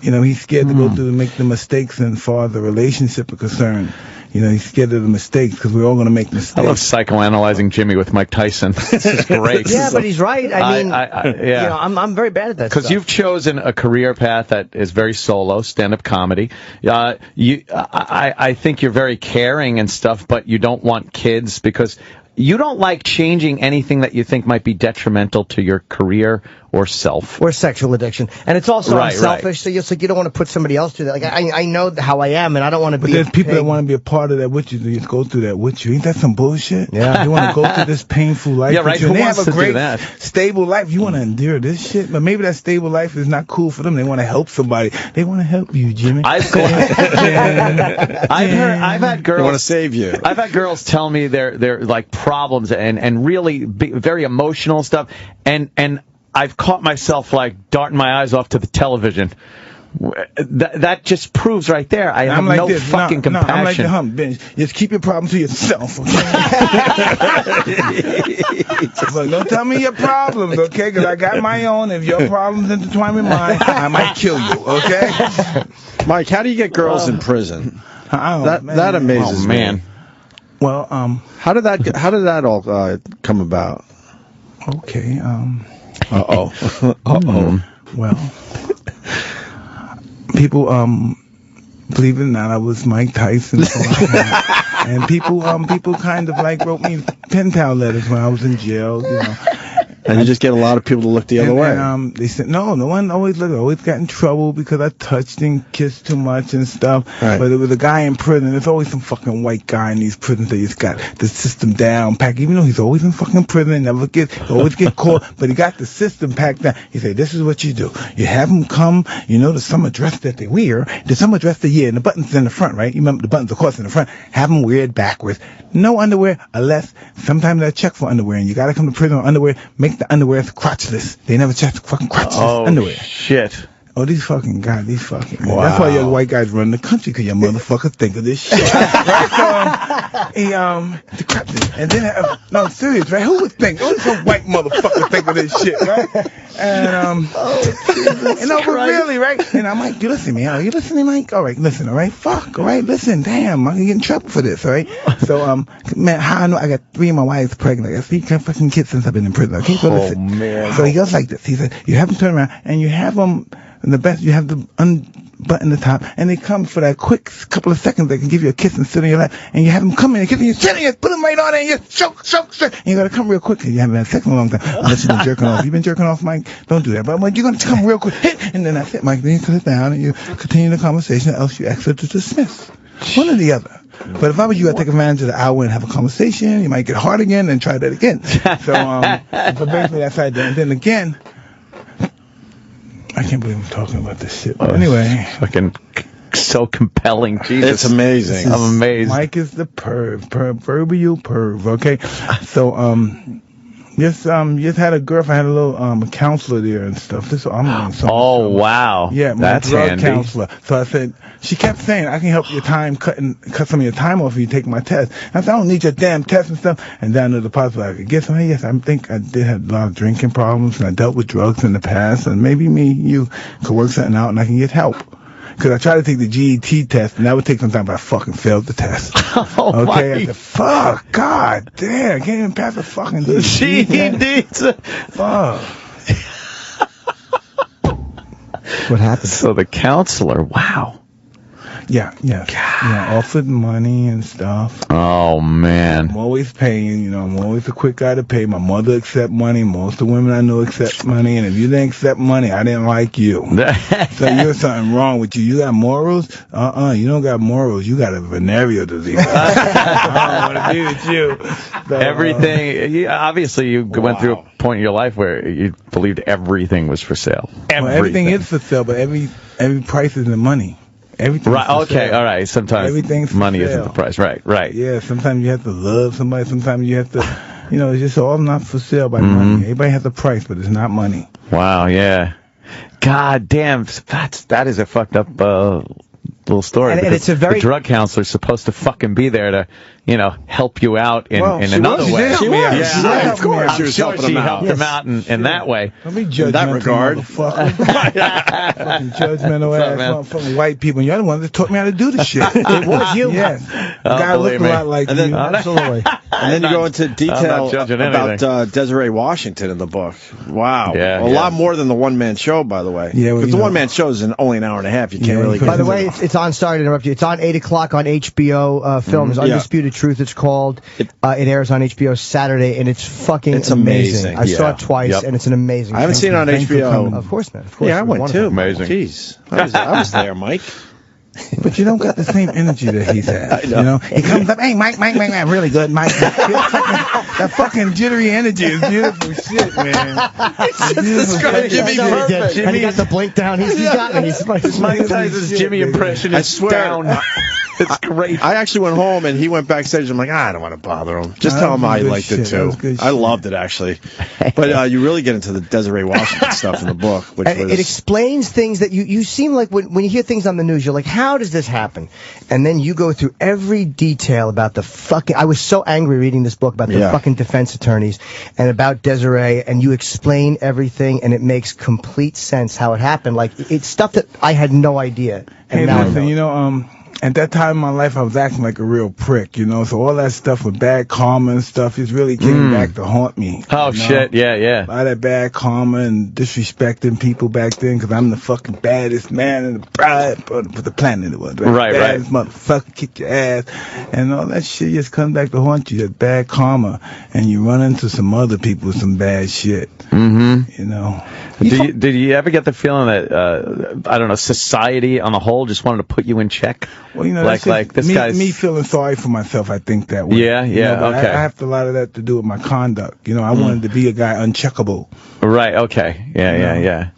E: You know, he's scared to go through and make the mistakes as far as the relationship is concerned. You know, he's scared of the mistakes because we're all going to make mistakes.
C: I love psychoanalyzing Jimmy with Mike Tyson. This is great.
F: Yeah, but he's right. I mean, you know, I'm very bad at that
C: because you've chosen a career path that is very solo, stand-up comedy. I think you're very caring and stuff, but you don't want kids because you don't like changing anything that you think might be detrimental to your career or self.
F: Or sexual addiction. And it's also unselfish, so it's like you don't want to put somebody else through that. Like, I know how I am, and I don't want to be.
E: But there's people that want to be a part of that with you, they just go through that with you. Ain't that some bullshit?
F: Yeah.
E: They want to go through this painful life.
C: Yeah, right.
E: Who
C: Who wants
E: have a
C: to
E: great,
C: do that?
E: stable life. You want to endure this shit, but maybe that stable life is not cool for them. They want to help somebody. They want to help you, Jimmy.
C: I've had girls.
D: They want to save you.
C: I've had girls tell me their like problems and really very emotional stuff, and I've caught myself like darting my eyes off to the television. That just proves right there I have no fucking compassion.
E: I'm like the hump bench. Just keep your problems to yourself, okay? But don't tell me your problems, okay? Because I got my own. If your problems intertwine with mine, I might kill you, okay?
D: Mike, how do you get girls in prison? That amazes me.
E: Well,
D: how did that all come about?
E: Okay. Well, people believe it or not, I was Mike Tyson. And people kind of like wrote me pen pal letters when I was in jail, you know.
D: And you just get a lot of people to look the other way.
E: They said, no one always got in trouble because I touched and kissed too much and stuff. Right. But there was a guy in prison. There's always some fucking white guy in these prisons that just got the system down packed. Even though he's always in fucking prison, always get caught, but he got the system packed down. He said, this is what you do. You have them come, you know, the summer dress that they wear. The summer dress and the buttons in the front, right? You remember the buttons, of course, in the front. Have them wear it backwards. No underwear unless sometimes they check for underwear, and you gotta come to prison on underwear. Make the underwear crotchless. They never check the fucking crotchless underwear.
C: Shit.
E: Oh, these fucking guys, wow. That's why you white guys run the country, because your motherfuckers think of this shit. Right? So, the crotchless. And then, no, serious, right? Who would think? Only some white motherfucker think of this shit, right? And, but really, right? And I'm like, you listen to me, huh? You listening, Mike? All right, listen, all right? Fuck, all right? Listen, damn, I'm gonna get in trouble for this, all right? So, man, how I know I got 3 of my wives pregnant. I got 3 fucking kids since I've been in prison. I can't go listen.
C: Man.
E: So he goes like this. He said, you have them turn around, and you have them, and the best, you have to unbutton the top, and they come for that quick couple of seconds. They can give you a kiss and sit on your lap, and you have them come in and kiss you, sit on you, put them right on there, and you choke. And you gotta come real quick, because you haven't had sex in a long time. Unless you've been jerking off. You've been jerking off, Mike? Don't do that. But you're gonna come real quick, and then that's it, Mike. Then you sit down, and you continue the conversation, or else you exit to dismiss. One or the other. But if I was you, I'd take advantage of the hour and have a conversation. You might get hard again and try that again. So basically that's how I do. And then again, I can't believe I'm talking about this shit. But anyway.
C: Fucking so compelling. Jesus.
D: It's amazing.
C: I'm amazed.
E: Mike is the proverbial perv, okay? So, Just had a girlfriend. I had a little counselor there and stuff.
C: Oh wow.
E: Yeah, my
C: that's
E: drug
C: handy.
E: counselor. So I said, she kept saying, I can help your time cut some of your time off if you take my test. And I said, I don't need your damn test and stuff. And down to the possible, I could get some. Yes, I think I did have a lot of drinking problems and I dealt with drugs in the past. And maybe you could work something out and I can get help. Because I tried to take the GET test, and that would take some time, but I fucking failed the test. Okay? I said, fuck, god damn, I can't even pass a fucking GED. Fuck.
F: What happened?
C: So the counselor, wow.
E: Yeah, offered money and stuff.
C: Oh, man.
E: I'm always paying, I'm always a quick guy to pay. My mother accept money. Most of the women I know accept money. And if you didn't accept money, I didn't like you. So there's something wrong with you. You got morals? You don't got morals. You got a venereal disease. I don't want to be with you. So,
C: Everything, obviously you went through a point in your life where you believed everything was for sale.
E: Everything is for sale, but every price isn't money. Everything.
C: Right. Okay. All right. Sometimes
E: everything's
C: money
E: for
C: isn't
E: sale.
C: the price. Right.
E: Yeah. Sometimes you have to love somebody. Sometimes you have to, it's just all not for sale by money. Everybody has a price, but it's not money.
C: Wow. Yeah. God damn. That is a fucked up little story.
F: And it's a very
C: the drug counselor's supposed to fucking be there to, help you out in another way.
E: She was.
C: Yeah,
D: of course.
C: She was helping him out. Him out in that way.
E: Don't be judgmental,
D: in that regard.
E: Fucking judgmental ass fucking white people. You're the one that taught me how to do this shit. It was you. Yes. The guy looked a lot like you. Absolutely.
D: And then you go into detail about Desiree Washington in the book. Wow.
C: Yeah,
D: a lot more than the one-man show, by the way.
E: Yeah,
D: because the one-man show is only an hour and a half. You can't really.
F: By the way, it's on. Sorry to interrupt you. It's on 8 o'clock on HBO Films. Undisputed Truth. It's called. It airs on HBO Saturday, and it's fucking amazing. I saw it twice, and it's an amazing.
D: I haven't seen it on HBO.
F: Of course, man. Of course.
D: Yeah, I went too.
C: Amazing.
D: Jeez, I was there, Mike.
E: But you don't got the same energy that he's had. He comes up, hey, Mike, really good, Mike. That fucking jittery energy is beautiful shit, man.
F: Jimmy perfect. And he got the blink down. He's got me. He's like
C: Mike Tyson's Jimmy impression is down. It's great.
D: I actually went home and he went backstage. I'm like, I don't want to bother him. Just tell him I liked it too. I loved it actually. But you really get into the Desiree Washington stuff in the book, which was...
F: It explains things that you seem like when you hear things on the news, you're like, how does this happen? And then you go through every detail about the fucking... I was so angry reading this book about the fucking defense attorneys and about Desiree, and you explain everything, and it makes complete sense how it happened. Like, it's stuff that I had no idea.
E: Hey, listen, at that time in my life, I was acting like a real prick, so all that stuff with bad karma and stuff, it really came back to haunt me.
C: Oh, shit, yeah.
E: A lot of bad karma and disrespecting people back then, because I'm the fucking baddest man in the planet. It was
C: right.
E: Baddest motherfucker, kick your ass, and all that shit just comes back to haunt you. That bad karma, and you run into some other people with some bad shit.
C: Did you ever get the feeling that I don't know, society on the whole just wanted to put you in check?
E: Well,
C: like this guy's
E: me feeling sorry for myself. I think that way.
C: Yeah, okay.
E: I have a lot of that to do with my conduct. I wanted to be a guy uncheckable.
C: Right. Okay. Yeah.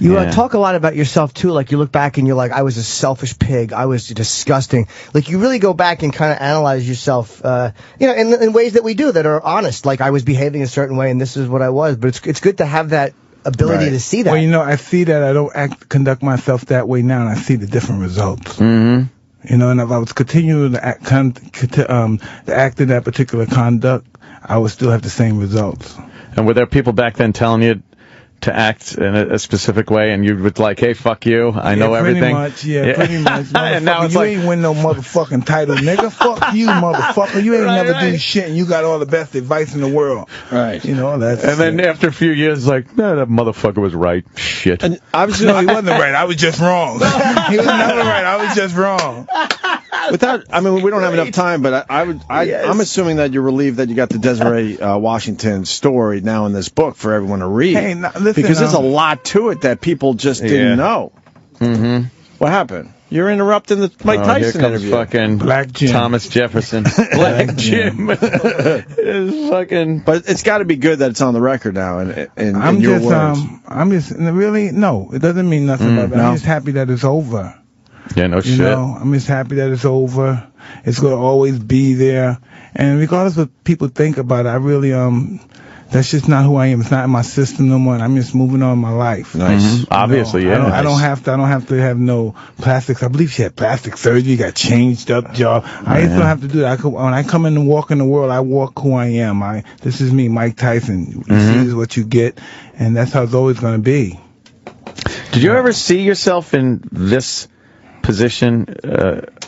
F: You talk a lot about yourself too. Like you look back and you're like, I was a selfish pig. I was disgusting. Like you really go back and kind of analyze yourself, in ways that we do that are honest. Like I was behaving a certain way and this is what I was. But it's good to have that ability to see that.
E: Well, I see that I don't conduct myself that way now, and I see the different results. Mm-hmm. And if I was continuing to act in that particular conduct, I would still have the same results.
C: And were there people back then telling you to act in a specific way, and you would like, hey, fuck you, I know everything?
E: Pretty much.
C: And now it's
E: you
C: like...
E: ain't win no motherfucking title, nigga. Fuck you, motherfucker. You ain't never do shit, and you got all the best advice in the world.
D: Right.
E: That's...
C: And then after a few years, like, no, that motherfucker was right. Shit.
D: And
E: no, he wasn't right. I was just wrong. He was never right. I was just wrong.
D: We don't have enough time, but I'm assuming that you're relieved that you got the Desiree Washington story now in this book for everyone to read.
E: Hey, listen,
D: because there's a lot to it that people just didn't know. Mm-hmm. What happened? You're interrupting the Mike Tyson
C: here comes
D: interview.
C: Fucking
E: Black Jim.
C: Thomas Jefferson. Black Jim. It's fucking...
D: But it's got to be good that it's on the record now.
E: In your words. I'm just really no. It doesn't mean nothing about that. I'm just happy that it's over.
C: Yeah, no shit.
E: I'm just happy that it's over. It's going to always be there. And regardless of what people think about it, I really That's just not who I am. It's not in my system no more. And I'm just moving on in my life.
D: Nice.
C: Mm-hmm. Obviously, yeah.
E: I don't have to have no plastics. I believe she had plastic surgery, got changed up job. I just don't have to do that. When I come in and walk in the world, I walk who I am. This is me, Mike Tyson. You see, this is what you get, and that's how it's always going to be.
C: Did you ever see yourself in this position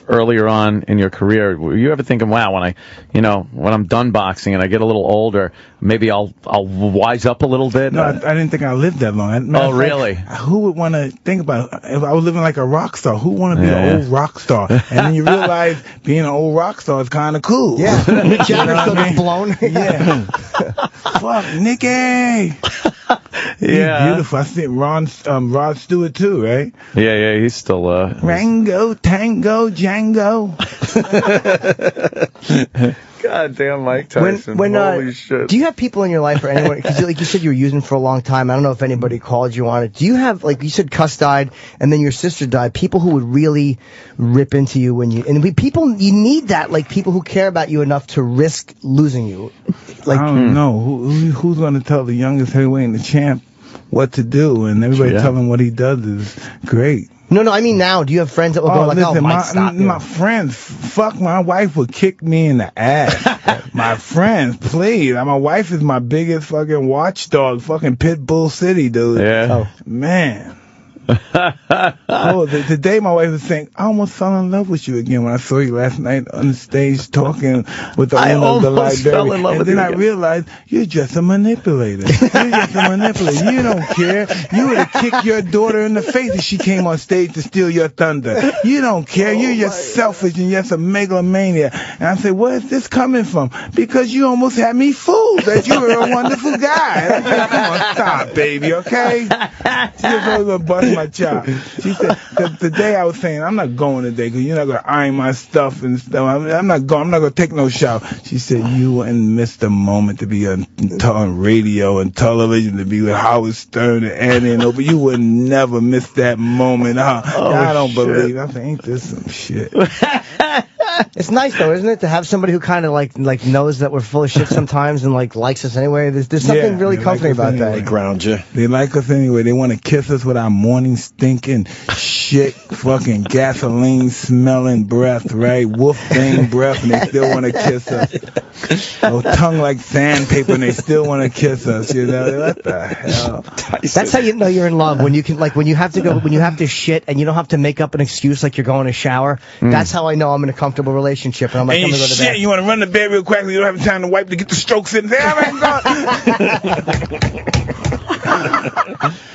C: earlier on in your career? Were you ever thinking, wow, when I'm done boxing and I get a little older, maybe I'll wise up a little bit?
E: No, I didn't think I lived that long.
C: Oh, really?
E: Who would want to think about if I was living like a rock star? Who want to be an old rock star? And then you realize being an old rock star is kind of cool.
F: Yeah, Mick Jagger still gets blown.
E: Yeah. Fuck, Nicky. He's beautiful. I see Rod Stewart too, right?
C: Yeah, he's still
E: Rango, Tango, Django.
C: Goddamn Mike Tyson. Holy shit.
F: Do you have people in your life or anyone, because like you said you were using for a long time, I don't know if anybody called you on it. Do you have, like you said, Cuss died and then your sister died, people who would really rip into you when you, and you need that, like people who care about you enough to risk losing you. Like,
E: I don't know. Who's going to tell the youngest heavyweight and the champ what to do? And everybody tell him what he does is great.
F: No, I mean now. Do you have friends that will go like,
E: listen,
F: Mike, stop.
E: My friends, fuck, my wife would kick me in the ass. My friends, please. My wife is my biggest fucking watchdog, fucking Pitbull City, dude.
C: Yeah.
E: Oh, man. The day my wife was saying, I almost fell in love with you again when I saw you last night on the stage talking with the owner of the library. And then I realized you're just a manipulator. You don't care. You would have kicked your daughter in the face if she came on stage to steal your thunder. You don't care. You're just selfish and just a megalomania. And I said, where is this coming from? Because you almost had me fooled that you were a wonderful guy. And I said, come on, stop, baby, okay? She was always going to bust my chop. She said, the day I was saying, I'm not going today because you're not going to iron my stuff and stuff. I'm not going to take no shower. She said, you wouldn't miss the moment to be on radio and television, to be with Howard Stern and Annie and Opie. You would never miss that moment. I don't believe. I think, ain't this some shit?
F: It's nice though, isn't it, to have somebody who kind of like knows that we're full of shit sometimes and like likes us anyway. There's something really comforting about that.
D: They ground you.
E: They like us anyway. They want to kiss us with our morning stinking shit, fucking gasoline smelling breath, right? Wolf thing breath, and they still want to kiss us. Oh, tongue like sandpaper, and they still want to kiss us. You know what the hell?
F: That's how you know you're in love, when you can, like, when you have to shit and you don't have to make up an excuse like you're going to shower. That's how I know I'm in a comfortable relationship. And I'm like, I'm gonna go to bed.
E: You want to run to bed real quick, you don't have time to wipe to get the strokes in.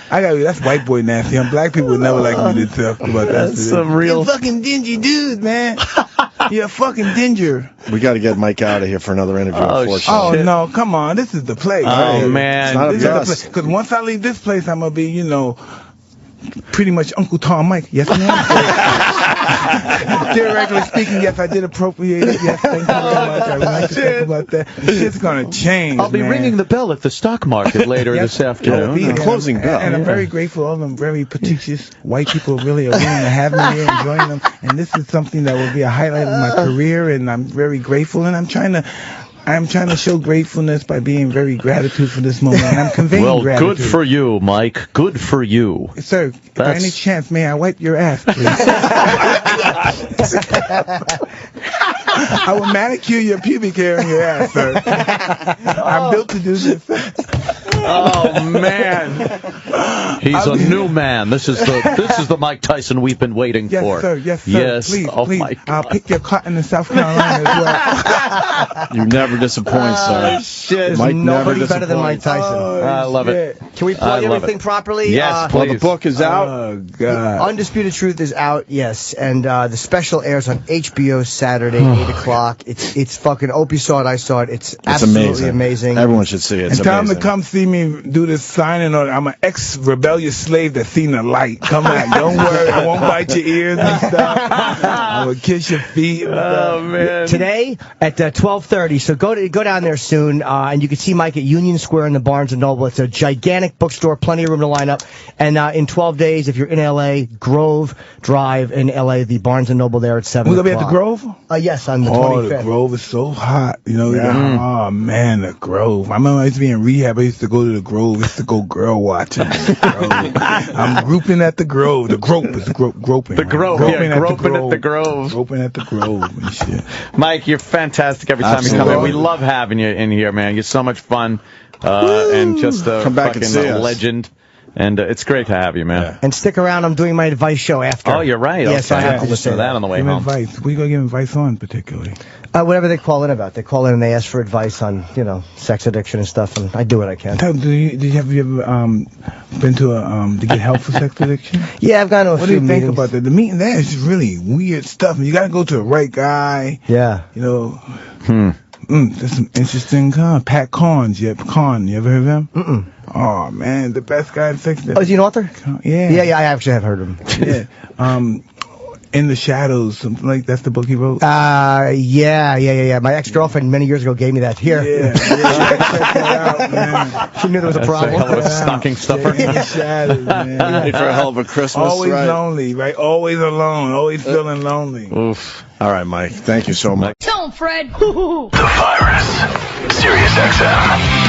E: That's white boy nasty. Black people would never like me to talk about that.
C: That's some real.
E: You're a fucking dingy dude, man. You're a fucking dinger.
D: We got to get Mike out of here for another interview, unfortunately.
E: Oh, no, come on. This is the place.
C: Oh, man.
D: It's not us.
E: Because once I leave this place, I'm going to be, pretty much Uncle Tom Mike. Yes, ma'am. Theoretically speaking, yes, I did appropriate it. Yes, thank you very much. I would like to talk about that. It's going to change.
C: I'll be ringing the bell at the stock market later this afternoon.
D: Closing bell.
E: And I'm very grateful. All them very prestigious white people really are willing to have me here and join them. And this is something that will be a highlight of my career. And I'm very grateful. And I'm trying to show gratefulness by being very gratitude for this moment. And I'm conveying gratitude.
C: Good for you, Mike. Good for you.
E: Sir, by any chance, may I wipe your ass, please? I will manicure your pubic hair in your ass, sir. I'm built to do this.
C: Oh man, he's a new man. This is the Mike Tyson we've been waiting for.
E: Yes, sir.
C: Yes,
E: please.
C: My
E: I'll pick your cotton in South Carolina as well.
D: You never disappoint, sir.
C: Shit.
D: Mike
F: Nobody
D: never
F: better than Mike Tyson.
C: I love it.
F: Can we plug everything properly?
C: Yes,
D: Well,
C: please.
D: the book is out.
E: Oh God.
F: Undisputed Truth is out, yes, and the special airs on HBO Saturday, 8 o'clock. It's fucking Opie saw it, I saw it. It's absolutely amazing.
D: Everyone should see it. It's
E: and tell them
D: amazing.
E: to come see me do this signing on. I'm an ex-rebellious slave that's seen the light. Come on, don't worry. I won't bite your ears and stuff. I will kiss your feet. And
C: Oh man.
F: Today at 12:30. So go down there soon, and you can see Mike at Union Square in the Barnes and Noble. It's a gigantic bookstore, plenty of room to line up. And in 12 days, if you're in LA, Grove Drive in LA, the Barnes and Noble there at 7
E: We're gonna be
F: o'clock.
E: at the Grove.
F: Yes, on the 25th.
E: Oh, the Grove is so hot. You know, oh man, the Grove. I remember I used to be in rehab. I used to go to the Grove. I used to go girl watching. I'm grouping at the Grove. The Grope is groping.
C: The Grove,
E: Groping
C: yeah, groping at the Grove.
E: Groping at the Grove and shit.
C: Mike, you're fantastic every time you come in. We love having you in here, man. You're so much fun, and just a fucking legend. And it's great to have you, man.
F: Yeah. And stick around. I'm doing my advice show after.
C: Oh, you're right.
F: Yes,
C: okay.
F: I have to
C: listen to that on the way home.
E: Advice. What are you going to give advice on, particularly?
F: Whatever they call in about. They call in and they ask for advice on, sex addiction and stuff, and I do what I can.
E: Have you ever been to to get help for sex addiction?
F: Yeah, I've gone to a few meetings.
E: What do you think about that? The meeting there is just really weird stuff. You got to go to the right guy.
F: Yeah.
E: That's some interesting Pat Carnes. You ever heard of him? Mm-mm. Oh, man, the best guy in sex.
F: Oh, is he an author?
E: Yeah.
F: Yeah, I actually have heard of him.
E: Yeah. In the Shadows, something like that's the book he wrote.
F: Yeah. My ex-girlfriend many years ago gave me that. Here.
E: Yeah. Check that out, man.
F: She knew there was a problem.
C: That's a hell of a stocking stuffer.
E: In the Shadows, man.
D: Ready for a hell of a Christmas,
E: always lonely, right? Always alone. Always feeling lonely.
C: Oof.
D: All right, Mike. Thank you so much.
A: Tell him, Fred.
B: The Virus. Sirius XM.